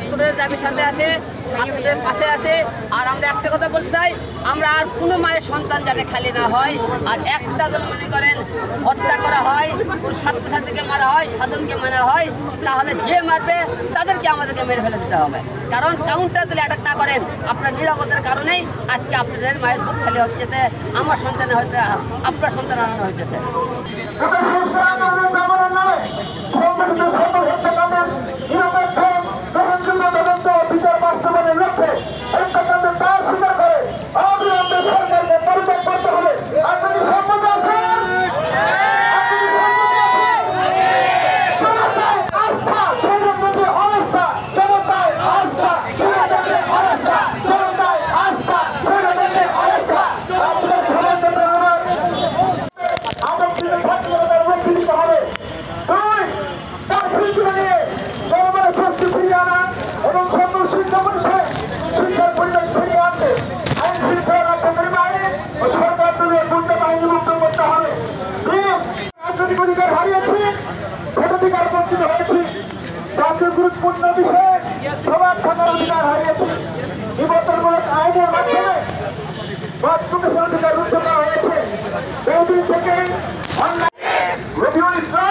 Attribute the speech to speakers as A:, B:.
A: ছাত্রদের দাবির সাথে আছে, ছাত্রদের পাশে আছে। আর আমরা একটা কথা বলতে চাই, আমরা আর কোনো মায়ের সন্তান যাতে খালি না হয়। আর একটা দল মনে করেন হত্যা করা হয়, কোনো ছাত্রছাত্রীকে মারা হয়, সাধারণকে মারা হয়, তাহলে যে মারবে তাদেরকে আমাদেরকে মেরে ফেলে দিতে হবে। কারণ কাউন্টার দিলে অ্যাটাক না করেন, আপনার নিরাপত্তার কারণেই আজকে আপনাদের মায়ের বুক খালি হচ্ছে, আমার সন্তানের হয়তো আপনার সন্তান আনানো হইতেছে।
B: গুরুত্বপূর্ণ বিষয়ে সবার থাকার অধিকার হারিয়েছে। নিবন্ধনমূলক আইনের মাধ্যমে অধিকার রুদ্ধ করা হয়েছে। এই দিন থেকে রবিউল ইসলাম